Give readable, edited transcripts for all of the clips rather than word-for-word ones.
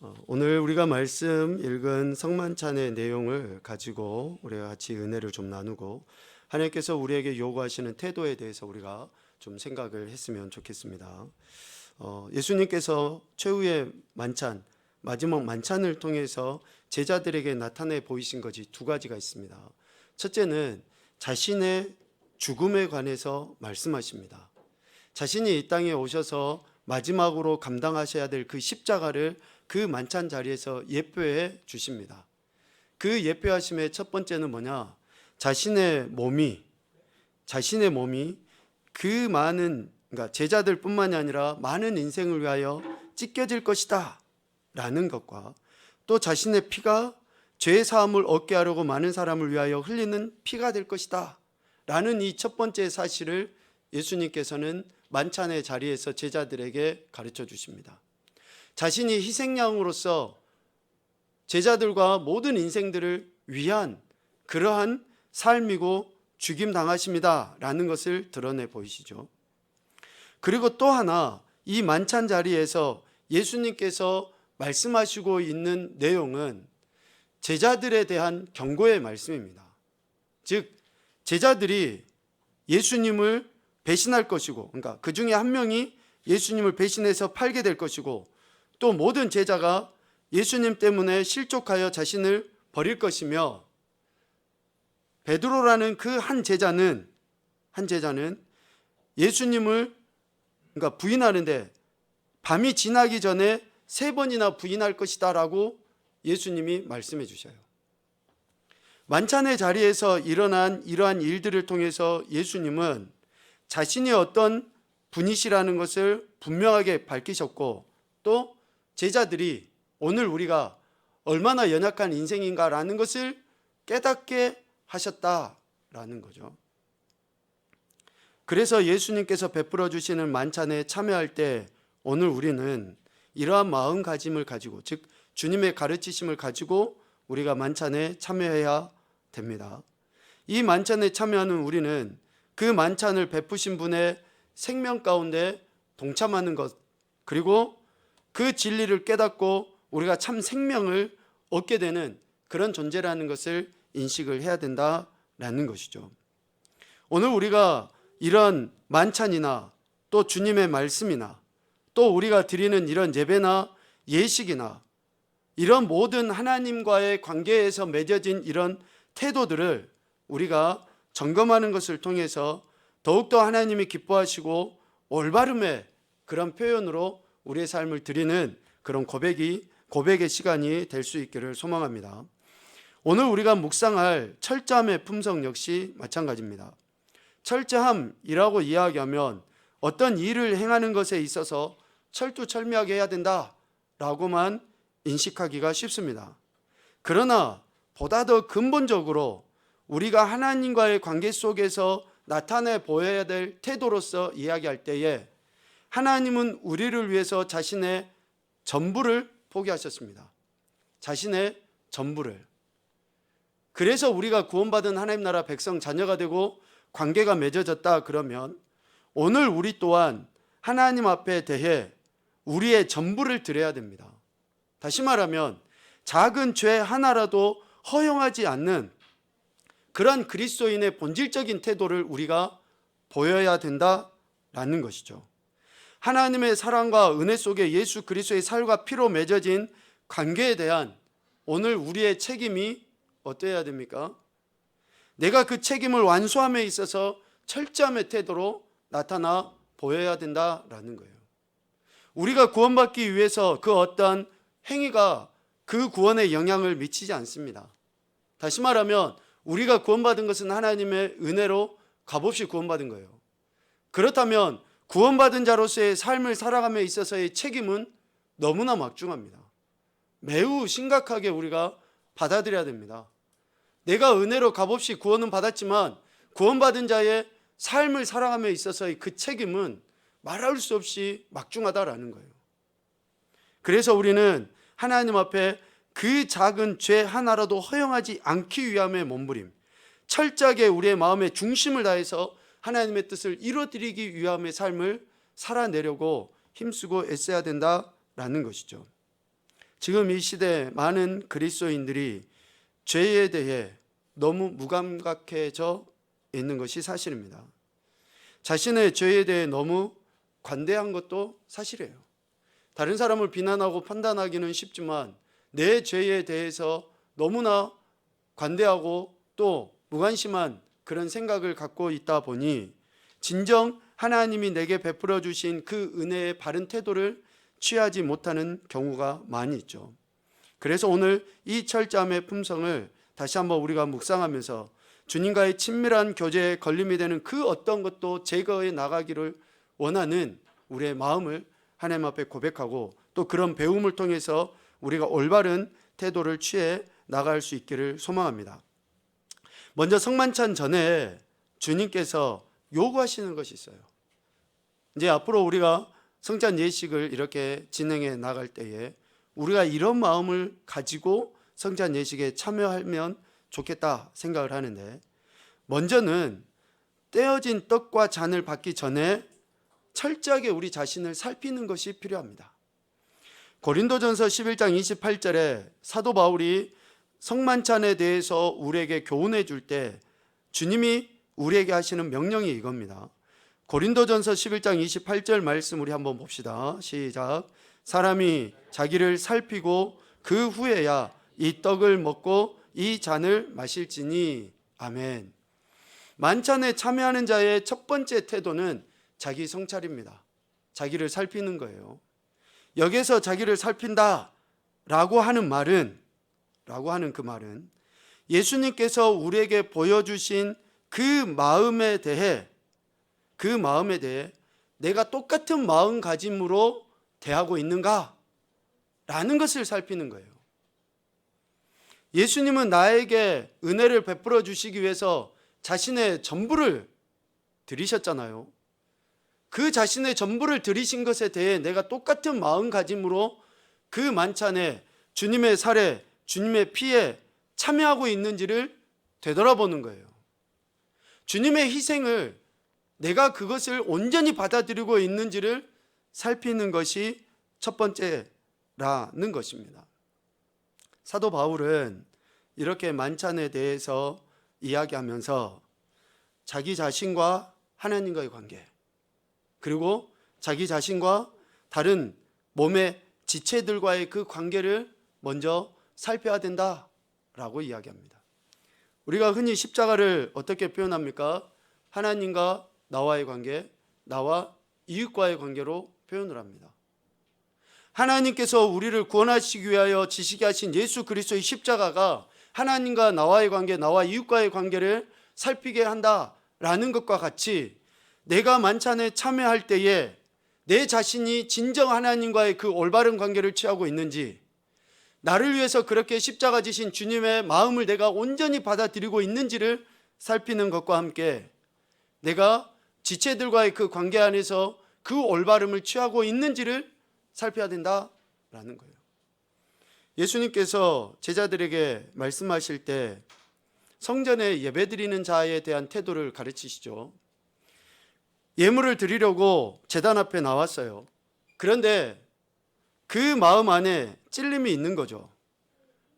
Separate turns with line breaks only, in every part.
오늘 우리가 말씀 읽은 성만찬의 내용을 가지고 우리가 같이 은혜를 좀 나누고 하나님께서 우리에게 요구하시는 태도에 대해서 우리가 좀 생각을 했으면 좋겠습니다. 예수님께서 최후의 만찬, 마지막 만찬을 통해서 제자들에게 나타내 보이신 것이 두 가지가 있습니다. 첫째는 자신의 죽음에 관해서 말씀하십니다. 자신이 이 땅에 오셔서 마지막으로 감당하셔야 될 그 십자가를 그 만찬 자리에서 예표해 주십니다. 그 예표하심의 첫 번째는 뭐냐? 자신의 몸이 그 많은, 그러니까 제자들뿐만이 아니라 많은 인생을 위하여 찢겨질 것이다 라는 것과, 또 자신의 피가 죄 사함을 얻게 하려고 많은 사람을 위하여 흘리는 피가 될 것이다 라는 이 첫 번째 사실을 예수님께서는 만찬의 자리에서 제자들에게 가르쳐 주십니다. 자신이 희생양으로서 제자들과 모든 인생들을 위한 그러한 삶이고 죽임 당하십니다 라는 것을 드러내 보이시죠. 그리고 또 하나, 이 만찬 자리에서 예수님께서 말씀하시고 있는 내용은 제자들에 대한 경고의 말씀입니다. 즉 제자들이 예수님을 배신할 것이고, 그러니까 그 중에 한 명이 예수님을 배신해서 팔게 될 것이고, 또 모든 제자가 예수님 때문에 실족하여 자신을 버릴 것이며, 베드로라는 그 한 제자는 예수님을 그러니까 부인하는데 밤이 지나기 전에 3번이나 부인할 것이다 라고 예수님이 말씀해 주셔요. 만찬의 자리에서 일어난 이러한 일들을 통해서 예수님은 자신이 어떤 분이시라는 것을 분명하게 밝히셨고, 또 제자들이 오늘 우리가 얼마나 연약한 인생인가라는 것을 깨닫게 하셨다라는 거죠. 그래서 예수님께서 베풀어 주시는 만찬에 참여할 때 오늘 우리는 이러한 마음가짐을 가지고, 즉 주님의 가르치심을 가지고 우리가 만찬에 참여해야 됩니다. 이 만찬에 참여하는 우리는 그 만찬을 베푸신 분의 생명 가운데 동참하는 것, 그리고 그 진리를 깨닫고 우리가 참 생명을 얻게 되는 그런 존재라는 것을 인식을 해야 된다라는 것이죠. 오늘 우리가 이런 만찬이나 또 주님의 말씀이나 또 우리가 드리는 이런 예배나 예식이나 이런 모든 하나님과의 관계에서 맺어진 이런 태도들을 우리가 점검하는 것을 통해서 더욱더 하나님이 기뻐하시고 올바름의 그런 표현으로 우리의 삶을 드리는 그런 고백의 시간이 될 수 있기를 소망합니다. 오늘 우리가 묵상할 철저함의 품성 역시 마찬가지입니다. 철저함이라고 이야기하면 어떤 일을 행하는 것에 있어서 철두철미하게 해야 된다라고만 인식하기가 쉽습니다. 그러나 보다 더 근본적으로 우리가 하나님과의 관계 속에서 나타내 보여야 될 태도로서 이야기할 때에 하나님은 우리를 위해서 자신의 전부를 포기하셨습니다. 자신의 전부를. 그래서 우리가 구원받은 하나님 나라 백성 자녀가 되고 관계가 맺어졌다 그러면 오늘 우리 또한 하나님 앞에 대해 우리의 전부를 드려야 됩니다. 다시 말하면 작은 죄 하나라도 허용하지 않는 그런 그리스도인의 본질적인 태도를 우리가 보여야 된다라는 것이죠. 하나님의 사랑과 은혜 속에 예수 그리스도의 살과 피로 맺어진 관계에 대한 오늘 우리의 책임이 어떠해야 됩니까? 내가 그 책임을 완수함에 있어서 철저함의 태도로 나타나 보여야 된다라는 거예요. 우리가 구원받기 위해서 그 어떤 행위가 그 구원에 영향을 미치지 않습니다. 다시 말하면 우리가 구원받은 것은 하나님의 은혜로 값없이 구원받은 거예요. 그렇다면 구원받은 자로서의 삶을 살아감에 있어서의 책임은 너무나 막중합니다. 매우 심각하게 우리가 받아들여야 됩니다. 내가 은혜로 값없이 구원은 받았지만 구원받은 자의 삶을 살아감에 있어서의 그 책임은 말할 수 없이 막중하다라는 거예요. 그래서 우리는 하나님 앞에 그 작은 죄 하나라도 허용하지 않기 위함의 몸부림, 철저하게 우리의 마음의 중심을 다해서 하나님의 뜻을 이루어드리기 위함의 삶을 살아내려고 힘쓰고 애써야 된다라는 것이죠. 지금 이 시대 많은 그리스도인들이 죄에 대해 너무 무감각해져 있는 것이 사실입니다. 자신의 죄에 대해 너무 관대한 것도 사실이에요. 다른 사람을 비난하고 판단하기는 쉽지만 내 죄에 대해서 너무나 관대하고 또 무관심한 그런 생각을 갖고 있다 보니 진정 하나님이 내게 베풀어 주신 그 은혜의 바른 태도를 취하지 못하는 경우가 많이 있죠. 그래서 오늘 이 철저함의 품성을 다시 한번 우리가 묵상하면서 주님과의 친밀한 교제에 걸림이 되는 그 어떤 것도 제거해 나가기를 원하는 우리의 마음을 하나님 앞에 고백하고 또 그런 배움을 통해서 우리가 올바른 태도를 취해 나갈 수 있기를 소망합니다. 먼저 성만찬 전에 주님께서 요구하시는 것이 있어요. 이제 앞으로 우리가 성찬 예식을 이렇게 진행해 나갈 때에 우리가 이런 마음을 가지고 성찬 예식에 참여하면 좋겠다 생각을 하는데, 먼저는 떼어진 떡과 잔을 받기 전에 철저하게 우리 자신을 살피는 것이 필요합니다. 고린도전서 11장 28절에 사도 바울이 성만찬에 대해서 우리에게 교훈해 줄 때 주님이 우리에게 하시는 명령이 이겁니다. 고린도전서 11장 28절 말씀 우리 한번 봅시다. 시작. 사람이 자기를 살피고 그 후에야 이 떡을 먹고 이 잔을 마실지니. 아멘. 만찬에 참여하는 자의 첫 번째 태도는 자기 성찰입니다. 자기를 살피는 거예요. 여기서 자기를 살핀다라고 하는 그 말은 예수님께서 우리에게 보여주신 그 마음에 대해 내가 똑같은 마음가짐으로 대하고 있는가? 라는 것을 살피는 거예요. 예수님은 나에게 은혜를 베풀어 주시기 위해서 자신의 전부를 드리셨잖아요. 그 자신의 전부를 드리신 것에 대해 내가 똑같은 마음가짐으로 그 만찬에 주님의 살에, 주님의 피에 참여하고 있는지를 되돌아보는 거예요. 주님의 희생을 내가 그것을 온전히 받아들이고 있는지를 살피는 것이 첫 번째라는 것입니다. 사도 바울은 이렇게 만찬에 대해서 이야기하면서 자기 자신과 하나님과의 관계, 그리고 자기 자신과 다른 몸의 지체들과의 그 관계를 먼저 살펴야 된다라고 이야기합니다. 우리가 흔히 십자가를 어떻게 표현합니까? 하나님과 나와의 관계, 나와 이웃과의 관계로 표현을 합니다. 하나님께서 우리를 구원하시기 위하여 지시게 하신 예수 그리스도의 십자가가 하나님과 나와의 관계, 나와 이웃과의 관계를 살피게 한다라는 것과 같이 내가 만찬에 참여할 때에 내 자신이 진정 하나님과의 그 올바른 관계를 취하고 있는지, 나를 위해서 그렇게 십자가 지신 주님의 마음을 내가 온전히 받아들이고 있는지를 살피는 것과 함께 내가 지체들과의 그 관계 안에서 그 올바름을 취하고 있는지를 살펴야 된다라는 거예요. 예수님께서 제자들에게 말씀하실 때 성전에 예배드리는 자에 대한 태도를 가르치시죠. 예물을 드리려고 제단 앞에 나왔어요. 그런데 그 마음 안에 찔림이 있는 거죠.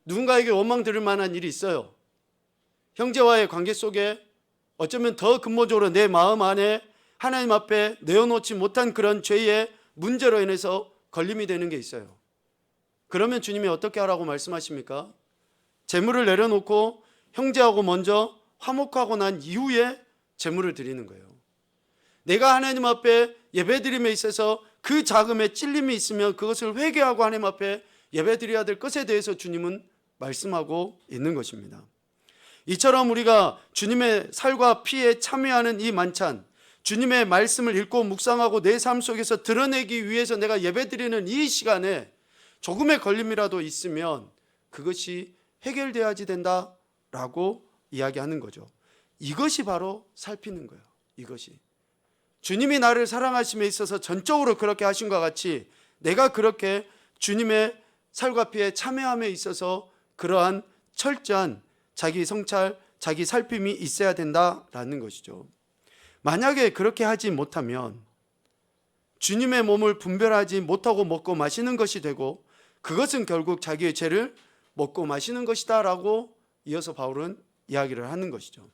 누군가에게 원망 들을 만한 일이 있어요. 형제와의 관계 속에 어쩌면 더 근본적으로 내 마음 안에 하나님 앞에 내어놓지 못한 그런 죄의 문제로 인해서 걸림이 되는 게 있어요. 그러면 주님이 어떻게 하라고 말씀하십니까? 제물을 내려놓고 형제하고 먼저 화목하고 난 이후에 제물을 드리는 거예요. 내가 하나님 앞에 예배드림에 있어서 그 자금에 찔림이 있으면 그것을 회개하고 하나님 앞에 예배드려야 될 것에 대해서 주님은 말씀하고 있는 것입니다. 이처럼 우리가 주님의 살과 피에 참여하는 이 만찬, 주님의 말씀을 읽고 묵상하고 내 삶 속에서 드러내기 위해서 내가 예배드리는 이 시간에 조금의 걸림이라도 있으면 그것이 해결돼야지 된다라고 이야기하는 거죠. 이것이 바로 살피는 거예요. 이것이 주님이 나를 사랑하심에 있어서 전적으로 그렇게 하신 것 같이 내가 그렇게 주님의 살과 피에 참여함에 있어서 그러한 철저한 자기 성찰, 자기 살핌이 있어야 된다라는 것이죠. 만약에 그렇게 하지 못하면 주님의 몸을 분별하지 못하고 먹고 마시는 것이 되고 그것은 결국 자기의 죄를 먹고 마시는 것이다 라고 이어서 바울은 이야기를 하는 것이죠.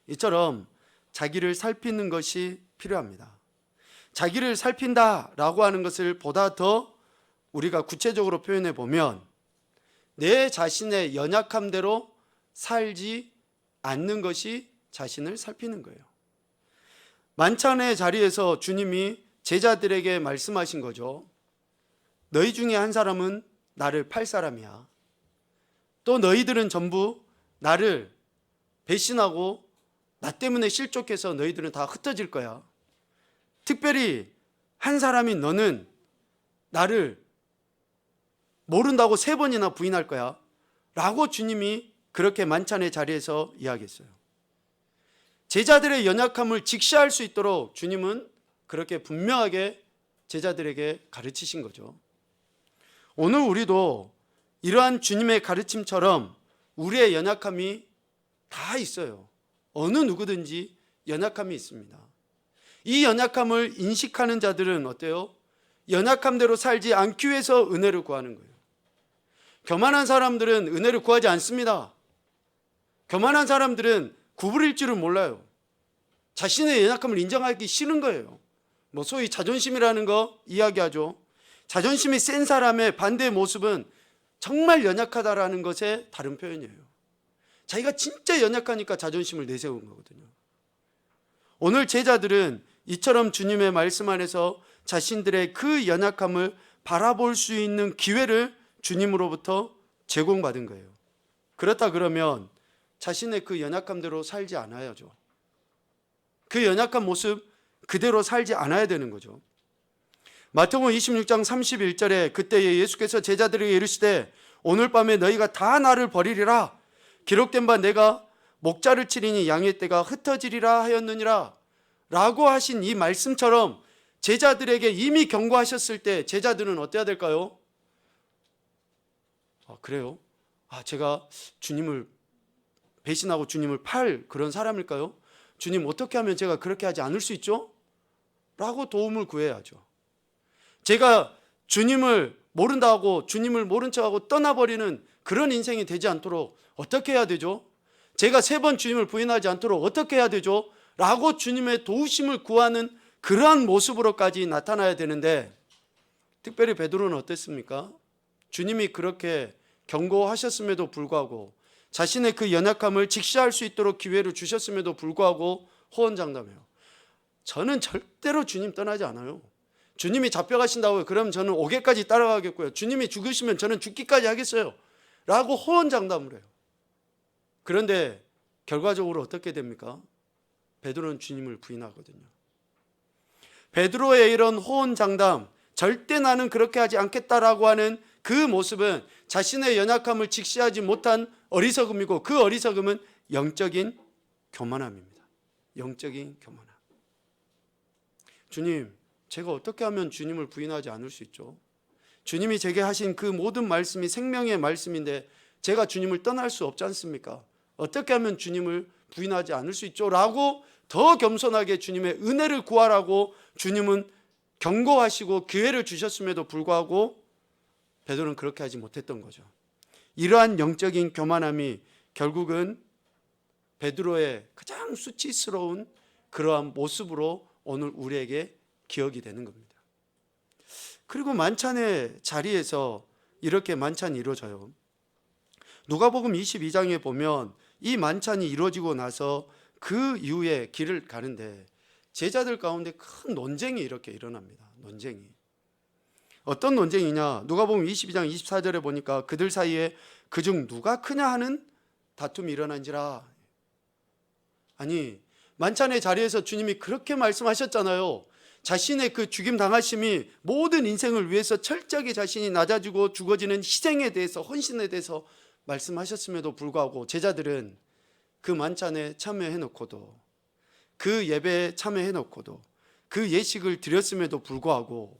이처럼 자기를 살피는 것이 필요합니다. 자기를 살핀다라고 하는 것을 보다 더 우리가 구체적으로 표현해 보면 내 자신의 연약함대로 살지 않는 것이 자신을 살피는 거예요. 만찬의 자리에서 주님이 제자들에게 말씀하신 거죠. 너희 중에 한 사람은 나를 팔 사람이야. 또 너희들은 전부 나를 배신하고 나 때문에 실족해서 너희들은 다 흩어질 거야. 특별히 한 사람인 너는 나를 모른다고 3번이나 부인할 거야 라고 주님이 그렇게 만찬의 자리에서 이야기했어요. 제자들의 연약함을 직시할 수 있도록 주님은 그렇게 분명하게 제자들에게 가르치신 거죠. 오늘 우리도 이러한 주님의 가르침처럼 우리의 연약함이 다 있어요. 어느 누구든지 연약함이 있습니다. 이 연약함을 인식하는 자들은 어때요? 연약함대로 살지 않기 위해서 은혜를 구하는 거예요. 교만한 사람들은 은혜를 구하지 않습니다. 교만한 사람들은 구부릴 줄을 몰라요. 자신의 연약함을 인정하기 싫은 거예요. 소위 자존심이라는 거 이야기하죠. 자존심이 센 사람의 반대의 모습은 정말 연약하다라는 것의 다른 표현이에요. 자기가 진짜 연약하니까 자존심을 내세운 거거든요. 오늘 제자들은 이처럼 주님의 말씀 안에서 자신들의 그 연약함을 바라볼 수 있는 기회를 주님으로부터 제공받은 거예요. 그렇다 그러면 자신의 그 연약함대로 살지 않아야죠. 그 연약한 모습 그대로 살지 않아야 되는 거죠. 마태복음 26장 31절에 그때에 예수께서 제자들에게 이르시되 오늘 밤에 너희가 다 나를 버리리라. 기록된 바 내가 목자를 치리니 양의 떼가 흩어지리라 하였느니라 라고 하신 이 말씀처럼 제자들에게 이미 경고하셨을 때 제자들은 어때야 될까요? 그래요? 제가 주님을 배신하고 주님을 팔 그런 사람일까요? 주님 어떻게 하면 제가 그렇게 하지 않을 수 있죠? 라고 도움을 구해야죠. 제가 주님을 모른다고 주님을 모른 척하고 떠나버리는 그런 인생이 되지 않도록 어떻게 해야 되죠? 제가 3번 주님을 부인하지 않도록 어떻게 해야 되죠? 라고 주님의 도우심을 구하는 그러한 모습으로까지 나타나야 되는데 특별히 베드로는 어땠습니까? 주님이 그렇게 경고하셨음에도 불구하고 자신의 그 연약함을 직시할 수 있도록 기회를 주셨음에도 불구하고 호언장담해요. 저는 절대로 주님 떠나지 않아요. 주님이 잡혀가신다고요. 그럼 저는 옥에까지 따라가겠고요. 주님이 죽으시면 저는 죽기까지 하겠어요. 라고 호언장담을 해요. 그런데 결과적으로 어떻게 됩니까? 베드로는 주님을 부인하거든요. 베드로의 이런 호언장담, 절대 나는 그렇게 하지 않겠다라고 하는 그 모습은 자신의 연약함을 직시하지 못한 어리석음이고 그 어리석음은 영적인 교만함입니다. 영적인 교만함. 주님, 제가 어떻게 하면 주님을 부인하지 않을 수 있죠? 주님이 제게 하신 그 모든 말씀이 생명의 말씀인데 제가 주님을 떠날 수 없지 않습니까? 어떻게 하면 주님을 부인하지 않을 수 있죠? 라고 더 겸손하게 주님의 은혜를 구하라고 주님은 경고하시고 기회를 주셨음에도 불구하고 베드로는 그렇게 하지 못했던 거죠. 이러한 영적인 교만함이 결국은 베드로의 가장 수치스러운 그러한 모습으로 오늘 우리에게 기억이 되는 겁니다. 그리고 만찬의 자리에서 이렇게 만찬이 이루어져요. 누가복음 22장에 보면 이 만찬이 이루어지고 나서 그 이후에 길을 가는데 제자들 가운데 큰 논쟁이 이렇게 일어납니다. 논쟁이. 어떤 논쟁이냐? 누가복음 22장 24절에 보니까 그들 사이에 그중 누가 크냐 하는 다툼이 일어난지라. 아니, 만찬의 자리에서 주님이 그렇게 말씀하셨잖아요. 자신의 그 죽임 당하심이 모든 인생을 위해서 철저하게 자신이 낮아지고 죽어지는 희생에 대해서, 헌신에 대해서 말씀하셨음에도 불구하고 제자들은 그 만찬에 참여해놓고도, 그 예배에 참여해놓고도, 그 예식을 드렸음에도 불구하고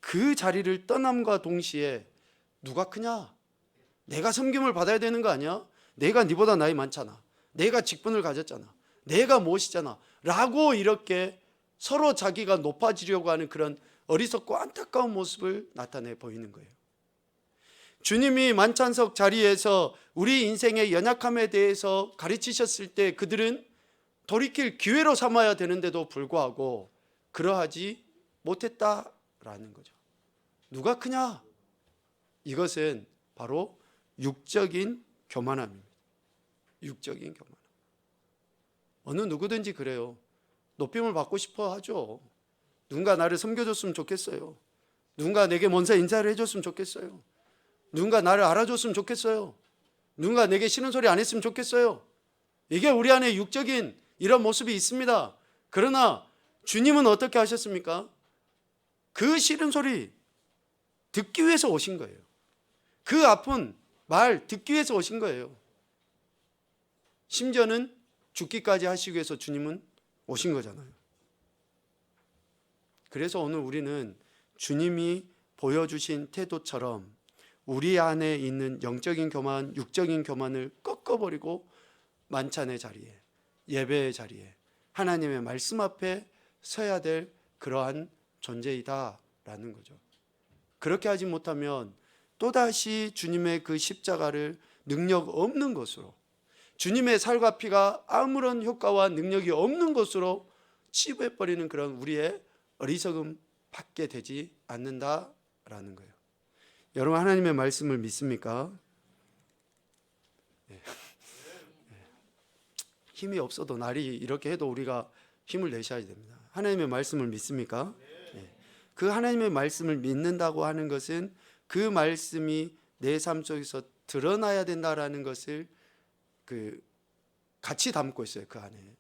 그 자리를 떠남과 동시에 누가 크냐? 내가 섬김을 받아야 되는 거 아니야? 내가 네보다 나이 많잖아. 내가 직분을 가졌잖아. 내가 무엇이잖아. 라고 이렇게 서로 자기가 높아지려고 하는 그런 어리석고 안타까운 모습을 나타내 보이는 거예요. 주님이 만찬석 자리에서 우리 인생의 연약함에 대해서 가르치셨을 때 그들은 돌이킬 기회로 삼아야 되는데도 불구하고 그러하지 못했다라는 거죠. 누가 크냐? 이것은 바로 육적인 교만함입니다. 육적인 교만함. 어느 누구든지 그래요. 높임을 받고 싶어 하죠. 누군가 나를 섬겨줬으면 좋겠어요. 누군가 내게 먼저 인사를 해줬으면 좋겠어요. 누군가 나를 알아줬으면 좋겠어요. 누군가 내게 싫은 소리 안 했으면 좋겠어요. 이게 우리 안에 육적인 이런 모습이 있습니다. 그러나 주님은 어떻게 하셨습니까? 그 싫은 소리 듣기 위해서 오신 거예요. 그 아픈 말 듣기 위해서 오신 거예요. 심지어는 죽기까지 하시기 위해서 주님은 오신 거잖아요. 그래서 오늘 우리는 주님이 보여주신 태도처럼 우리 안에 있는 영적인 교만, 육적인 교만을 꺾어버리고 만찬의 자리에, 예배의 자리에, 하나님의 말씀 앞에 서야 될 그러한 존재이다라는 거죠. 그렇게 하지 못하면 또다시 주님의 그 십자가를 능력 없는 것으로, 주님의 살과 피가 아무런 효과와 능력이 없는 것으로 치부해버리는 그런 우리의 어리석음 받게 되지 않는다라는 거예요. 여러분, 하나님의 말씀을 믿습니까? 힘이 없어도 날이 이렇게 해도 우리가 힘을 내셔야 됩니다. 하나님의 말씀을 믿습니까? 그 하나님의 말씀을 믿는다고 하는 것은 그 말씀이 내 삶 속에서 드러나야 된다라는 것을 같이 담고 있어요. 그 안에.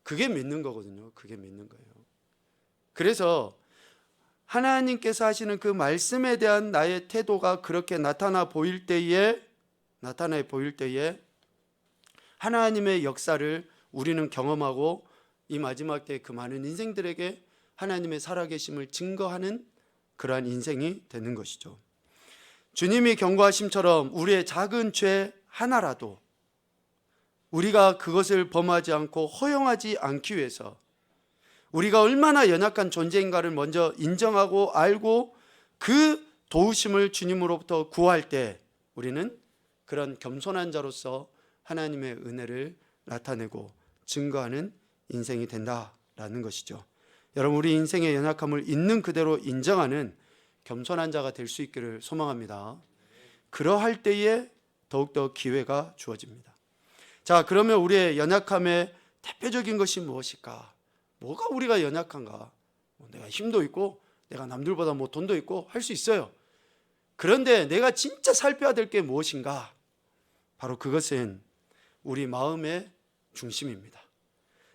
그게 믿는 거거든요. 그게 믿는 거예요. 그래서 하나님께서 하시는 그 말씀에 대한 나의 태도가 그렇게 나타나 보일 때에 하나님의 역사를 우리는 경험하고 이 마지막 때 그 많은 인생들에게 하나님의 살아계심을 증거하는 그러한 인생이 되는 것이죠. 주님이 경고하심처럼 우리의 작은 죄 하나라도 우리가 그것을 범하지 않고 허용하지 않기 위해서 우리가 얼마나 연약한 존재인가를 먼저 인정하고 알고 그 도우심을 주님으로부터 구할 때 우리는 그런 겸손한 자로서 하나님의 은혜를 나타내고 증거하는 인생이 된다라는 것이죠. 여러분, 우리 인생의 연약함을 있는 그대로 인정하는 겸손한 자가 될 수 있기를 소망합니다. 그러할 때에 더욱더 기회가 주어집니다. 자, 그러면 우리의 연약함의 대표적인 것이 무엇일까? 뭐가 우리가 연약한가? 내가 힘도 있고 내가 남들보다 돈도 있고 할 수 있어요. 그런데 내가 진짜 살펴야 될 게 무엇인가? 바로 그것은 우리 마음의 중심입니다.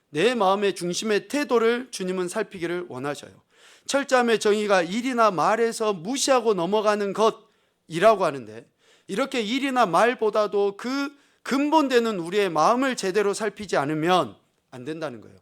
내 마음의 중심의 태도를 주님은 살피기를 원하셔요. 철저함의 정의가 일이나 말에서 무시하고 넘어가는 것이라고 하는데, 이렇게 일이나 말보다도 그 근본되는 우리의 마음을 제대로 살피지 않으면 안 된다는 거예요.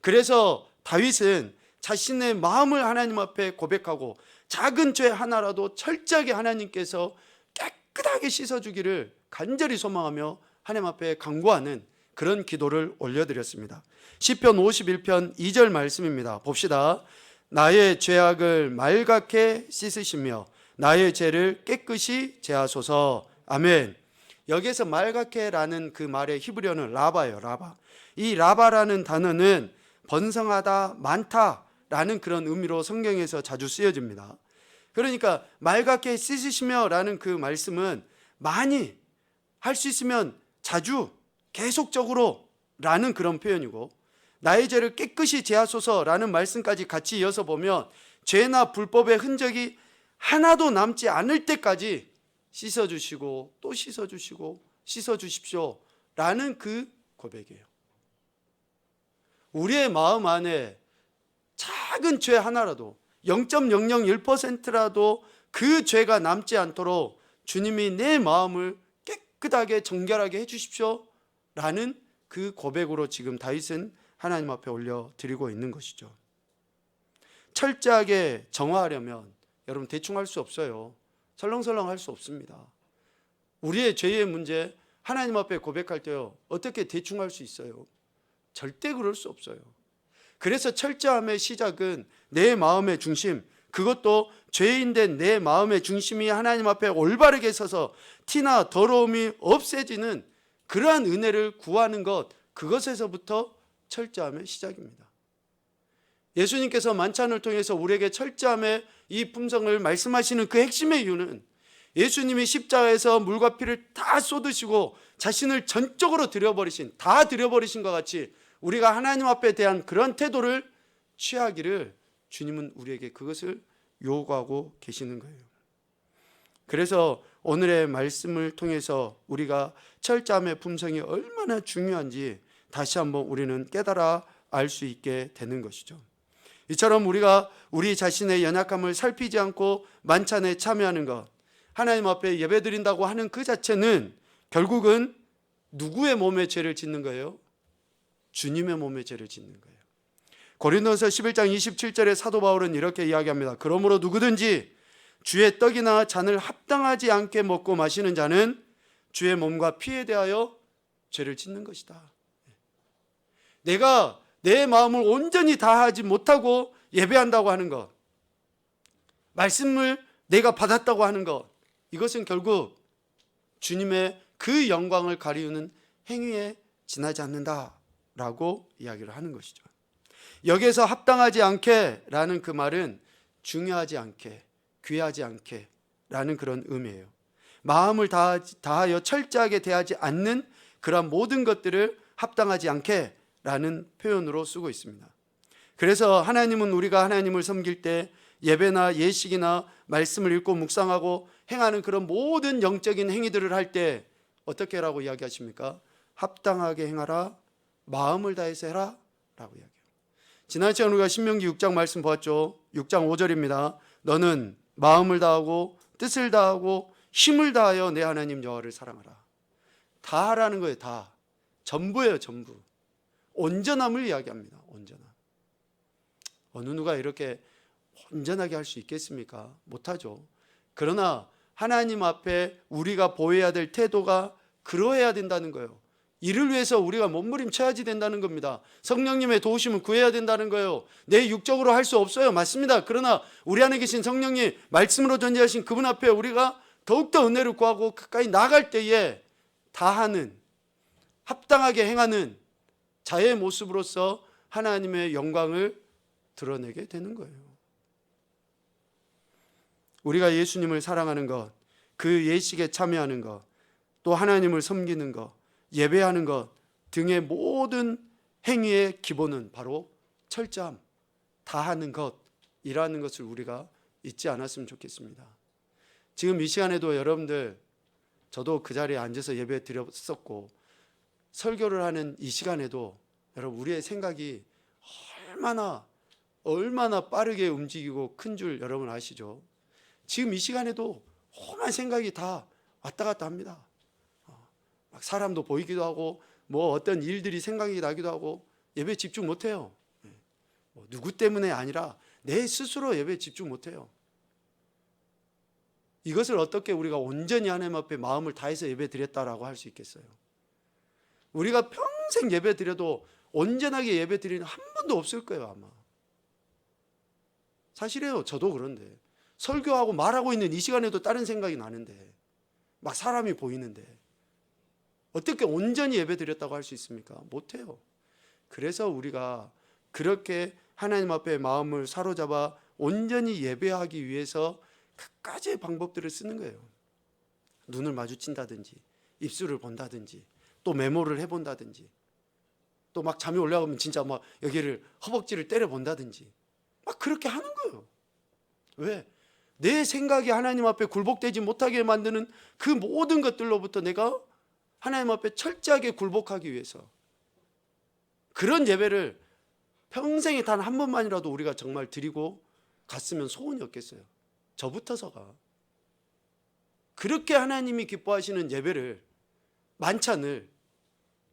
그래서 다윗은 자신의 마음을 하나님 앞에 고백하고 작은 죄 하나라도 철저하게 하나님께서 깨끗하게 씻어주기를 간절히 소망하며 하나님 앞에 간구하는 그런 기도를 올려드렸습니다. 시편 51편 2절 말씀입니다. 봅시다. 나의 죄악을 말갛게 씻으시며 나의 죄를 깨끗이 제하소서. 아멘. 여기에서 말갛게라는 그 말의 히브리어는 라바예요. 라바. 이 라바라는 단어는 번성하다, 많다라는 그런 의미로 성경에서 자주 쓰여집니다. 그러니까 말갛게 씻으시며 라는 그 말씀은 많이 할 수 있으면 자주 계속적으로 라는 그런 표현이고, 나의 죄를 깨끗이 제하소서 라는 말씀까지 같이 이어서 보면 죄나 불법의 흔적이 하나도 남지 않을 때까지 씻어주시고 또 씻어주시고 씻어주십시오 라는 그 고백이에요. 우리의 마음 안에 작은 죄 하나라도 0.001%라도 그 죄가 남지 않도록 주님이 내 마음을 깨끗하게 정결하게 해주십시오 라는 그 고백으로 지금 다윗은 하나님 앞에 올려드리고 있는 것이죠. 철저하게 정화하려면 여러분 대충 할 수 없어요. 설렁설렁 할 수 없습니다. 우리의 죄의 문제 하나님 앞에 고백할 때요, 어떻게 대충 할 수 있어요? 절대 그럴 수 없어요. 그래서 철저함의 시작은 내 마음의 중심, 그것도 죄인된 내 마음의 중심이 하나님 앞에 올바르게 서서 티나 더러움이 없애지는 그러한 은혜를 구하는 것, 그것에서부터 철저함의 시작입니다. 예수님께서 만찬을 통해서 우리에게 철저함의 이 품성을 말씀하시는 그 핵심의 이유는 예수님이 십자가에서 물과 피를 다 쏟으시고 자신을 전적으로 다 드려버리신 것 같이 우리가 하나님 앞에 대한 그런 태도를 취하기를 주님은 우리에게 그것을 요구하고 계시는 거예요. 그래서 오늘의 말씀을 통해서 우리가 철저함의 품성이 얼마나 중요한지 다시 한번 우리는 깨달아 알 수 있게 되는 것이죠. 이처럼 우리가 우리 자신의 연약함을 살피지 않고 만찬에 참여하는 것, 하나님 앞에 예배드린다고 하는 그 자체는 결국은 누구의 몸에 죄를 짓는 거예요? 주님의 몸에 죄를 짓는 거예요. 고린도서 11장 27절에 사도 바울은 이렇게 이야기합니다. 그러므로 누구든지 주의 떡이나 잔을 합당하지 않게 먹고 마시는 자는 주의 몸과 피에 대하여 죄를 짓는 것이다. 내가 내 마음을 온전히 다하지 못하고 예배한다고 하는 것, 말씀을 내가 받았다고 하는 것, 이것은 결국 주님의 그 영광을 가리우는 행위에 지나지 않는다라고 이야기를 하는 것이죠. 여기에서 합당하지 않게라는 그 말은 중요하지 않게, 귀하지 않게 라는 그런 의미예요. 마음을 다하여 철저하게 대하지 않는 그런 모든 것들을 합당하지 않게 라는 표현으로 쓰고 있습니다. 그래서 하나님은 우리가 하나님을 섬길 때 예배나 예식이나 말씀을 읽고 묵상하고 행하는 그런 모든 영적인 행위들을 할 때 어떻게 하라고 이야기하십니까? 합당하게 행하라, 마음을 다해서 해라 라고 이야기해요. 지난 시간 우리가 신명기 6장 말씀 보았죠. 6장 5절입니다. 너는 마음을 다하고 뜻을 다하고 힘을 다하여 내 하나님 여호와를 사랑하라. 다 하라는 거예요. 다. 전부예요. 전부. 온전함을 이야기합니다. 온전함. 어느 누가 이렇게 온전하게 할 수 있겠습니까? 못하죠. 그러나 하나님 앞에 우리가 보여야 될 태도가 그러해야 된다는 거예요. 이를 위해서 우리가 몸부림쳐야지 된다는 겁니다. 성령님의 도우심을 구해야 된다는 거예요. 내 육적으로 할 수 없어요. 맞습니다. 그러나 우리 안에 계신 성령님, 말씀으로 존재하신 그분 앞에 우리가 더욱더 은혜를 구하고 가까이 나아갈 때에 다하는, 합당하게 행하는 자의 모습으로서 하나님의 영광을 드러내게 되는 거예요. 우리가 예수님을 사랑하는 것, 그 예식에 참여하는 것, 또 하나님을 섬기는 것, 예배하는 것 등의 모든 행위의 기본은 바로 철저함, 다하는 것이라는 것을 우리가 잊지 않았으면 좋겠습니다. 지금 이 시간에도 여러분들, 저도 그 자리에 앉아서 예배 드렸었고 설교를 하는 이 시간에도 여러분 우리의 생각이 얼마나 빠르게 움직이고 큰 줄 여러분 아시죠? 지금 이 시간에도 험한 생각이 다 왔다 갔다 합니다. 막 사람도 보이기도 하고 뭐 어떤 일들이 생각이 나기도 하고 예배에 집중 못해요. 누구 때문에 아니라 내 스스로 예배에 집중 못해요. 이것을 어떻게 우리가 온전히 하나님 앞에 마음을 다해서 예배 드렸다라고 할 수 있겠어요? 우리가 평생 예배 드려도 온전하게 예배 드리는 한 번도 없을 거예요 아마. 사실이에요. 저도 그런데 설교하고 말하고 있는 이 시간에도 다른 생각이 나는데 막 사람이 보이는데 어떻게 온전히 예배 드렸다고 할 수 있습니까? 못해요. 그래서 우리가 그렇게 하나님 앞에 마음을 사로잡아 온전히 예배하기 위해서 갖가지의 방법들을 쓰는 거예요. 눈을 마주친다든지 입술을 본다든지 또 메모를 해본다든지 또 막 잠이 올라오면 진짜 막 여기를 허벅지를 때려 본다든지 막 그렇게 하는 거예요. 왜? 내 생각이 하나님 앞에 굴복되지 못하게 만드는 그 모든 것들로부터 내가 하나님 앞에 철저하게 굴복하기 위해서 그런 예배를 평생에 단 한 번만이라도 우리가 정말 드리고 갔으면 소원이 없겠어요. 저부터서가 그렇게 하나님이 기뻐하시는 예배를, 만찬을,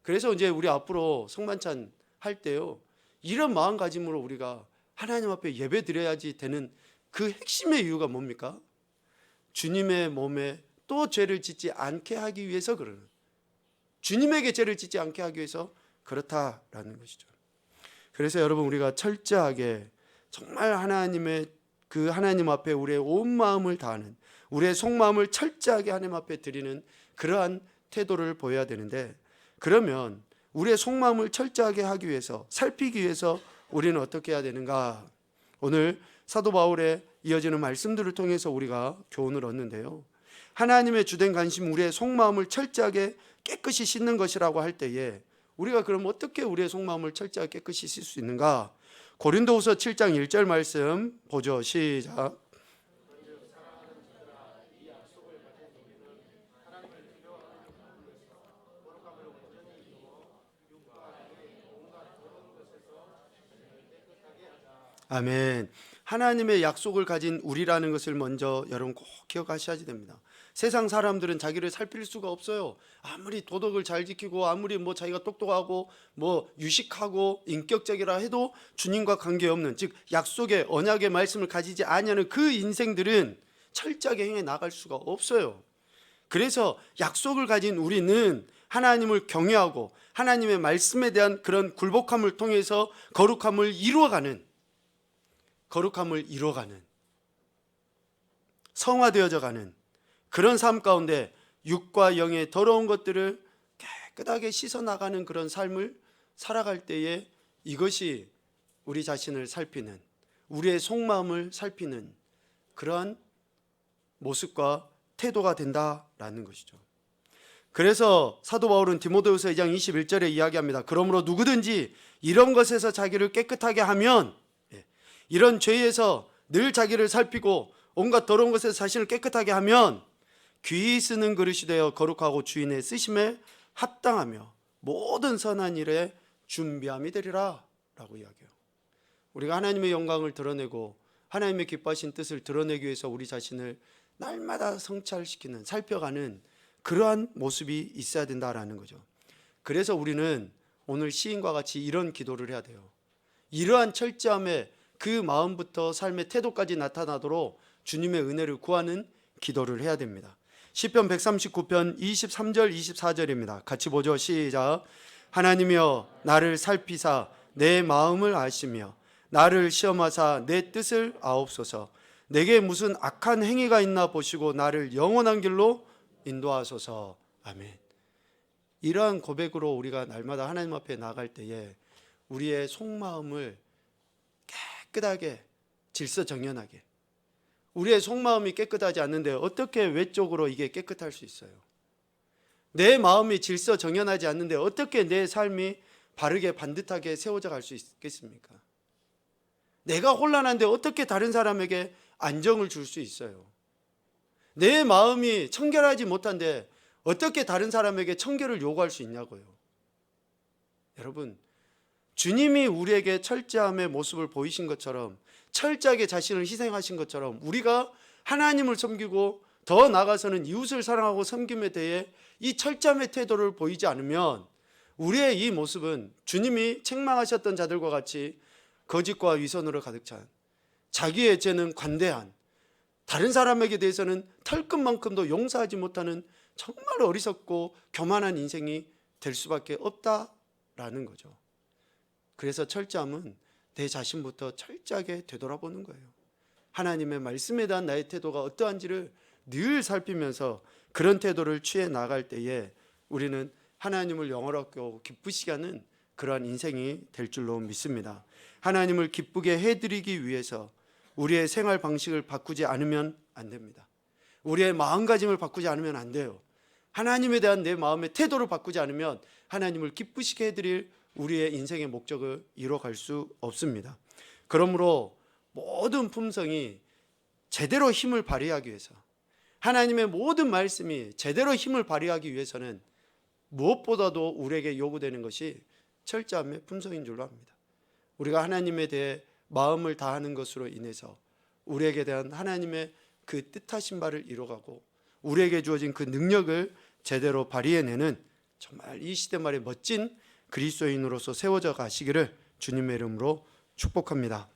그래서 이제 우리 앞으로 성만찬 할 때요 이런 마음가짐으로 우리가 하나님 앞에 예배 드려야지 되는 그 핵심의 이유가 뭡니까? 주님의 몸에 또 죄를 짓지 않게 하기 위해서 그러는, 주님에게 죄를 짓지 않게 하기 위해서 그렇다라는 것이죠. 그래서 여러분 우리가 철저하게 정말 하나님의 그 하나님 앞에 우리의 온 마음을 다하는, 우리의 속마음을 철저하게 하나님 앞에 드리는 그러한 태도를 보여야 되는데, 그러면 우리의 속마음을 철저하게 하기 위해서, 살피기 위해서 우리는 어떻게 해야 되는가? 오늘 사도 바울의 이어지는 말씀들을 통해서 우리가 교훈을 얻는데요, 하나님의 주된 관심, 우리의 속마음을 철저하게 깨끗이 씻는 것이라고 할 때에 우리가 그럼 어떻게 우리의 속마음을 철저하게 깨끗이 씻을 수 있는가? 고린도후서 7장 1절 말씀 보죠. 시작. 아멘. 하나님의 약속을 가진 우리라는 것을 먼저 여러분 꼭 기억하셔야 됩니다. 세상 사람들은 자기를 살필 수가 없어요. 아무리 도덕을 잘 지키고 아무리 자기가 똑똑하고 유식하고 인격적이라 해도 주님과 관계없는, 즉 약속의 언약의 말씀을 가지지 아니하는 그 인생들은 철저하게 행해 나갈 수가 없어요. 그래서 약속을 가진 우리는 하나님을 경외하고 하나님의 말씀에 대한 그런 굴복함을 통해서 거룩함을 이루어가는, 성화되어져 가는 그런 삶 가운데 육과 영의 더러운 것들을 깨끗하게 씻어나가는 그런 삶을 살아갈 때에 이것이 우리 자신을 살피는, 우리의 속마음을 살피는 그러한 모습과 태도가 된다라는 것이죠. 그래서 사도 바울은 디모데후서 2장 21절에 이야기합니다. 그러므로 누구든지 이런 것에서 자기를 깨끗하게 하면, 이런 죄에서 늘 자기를 살피고 온갖 더러운 것에서 자신을 깨끗하게 하면 귀히 쓰는 그릇이 되어 거룩하고 주인의 쓰심에 합당하며 모든 선한 일에 준비함이 되리라 라고 이야기해요. 우리가 하나님의 영광을 드러내고 하나님의 기뻐하신 뜻을 드러내기 위해서 우리 자신을 날마다 성찰시키는, 살펴가는 그러한 모습이 있어야 된다라는 거죠. 그래서 우리는 오늘 시인과 같이 이런 기도를 해야 돼요. 이러한 철저함에 그 마음부터 삶의 태도까지 나타나도록 주님의 은혜를 구하는 기도를 해야 됩니다. 시편 139편 23절 24절입니다. 같이 보죠. 시작. 하나님이여 나를 살피사 내 마음을 아시며 나를 시험하사 내 뜻을 아옵소서. 내게 무슨 악한 행위가 있나 보시고 나를 영원한 길로 인도하소서. 아멘. 이러한 고백으로 우리가 날마다 하나님 앞에 나갈 때에 우리의 속마음을 깨끗하게, 질서정연하게, 우리의 속마음이 깨끗하지 않는데 어떻게 외적으로 이게 깨끗할 수 있어요? 내 마음이 질서정연하지 않는데 어떻게 내 삶이 바르게 반듯하게 세워져 갈 수 있겠습니까? 내가 혼란한데 어떻게 다른 사람에게 안정을 줄 수 있어요? 내 마음이 청결하지 못한데 어떻게 다른 사람에게 청결을 요구할 수 있냐고요. 여러분, 주님이 우리에게 철저함의 모습을 보이신 것처럼, 철저하게 자신을 희생하신 것처럼 우리가 하나님을 섬기고 더 나아가서는 이웃을 사랑하고 섬김에 대해 이 철저함의 태도를 보이지 않으면 우리의 이 모습은 주님이 책망하셨던 자들과 같이 거짓과 위선으로 가득 찬, 자기의 죄는 관대한, 다른 사람에게 대해서는 털끝만큼도 용서하지 못하는 정말 어리석고 교만한 인생이 될 수밖에 없다라는 거죠. 그래서 철저함은 내 자신부터 철저하게 되돌아보는 거예요. 하나님의 말씀에 대한 나의 태도가 어떠한지를 늘 살피면서 그런 태도를 취해 나갈 때에 우리는 하나님을 영원하게 기쁘시게 하는 그러한 인생이 될 줄로 믿습니다. 하나님을 기쁘게 해드리기 위해서 우리의 생활 방식을 바꾸지 않으면 안 됩니다. 우리의 마음가짐을 바꾸지 않으면 안 돼요. 하나님에 대한 내 마음의 태도를 바꾸지 않으면 하나님을 기쁘시게 해드릴 우리의 인생의 목적을 이뤄갈 수 없습니다. 그러므로 모든 품성이 제대로 힘을 발휘하기 위해서, 하나님의 모든 말씀이 제대로 힘을 발휘하기 위해서는 무엇보다도 우리에게 요구되는 것이 철저함의 품성인 줄로 압니다. 우리가 하나님에 대해 마음을 다하는 것으로 인해서 우리에게 대한 하나님의 그 뜻하신 바를 이뤄가고 우리에게 주어진 그 능력을 제대로 발휘해내는 정말 이 시대 말의 멋진 그리스도인으로서 세워져 가시기를 주님의 이름으로 축복합니다.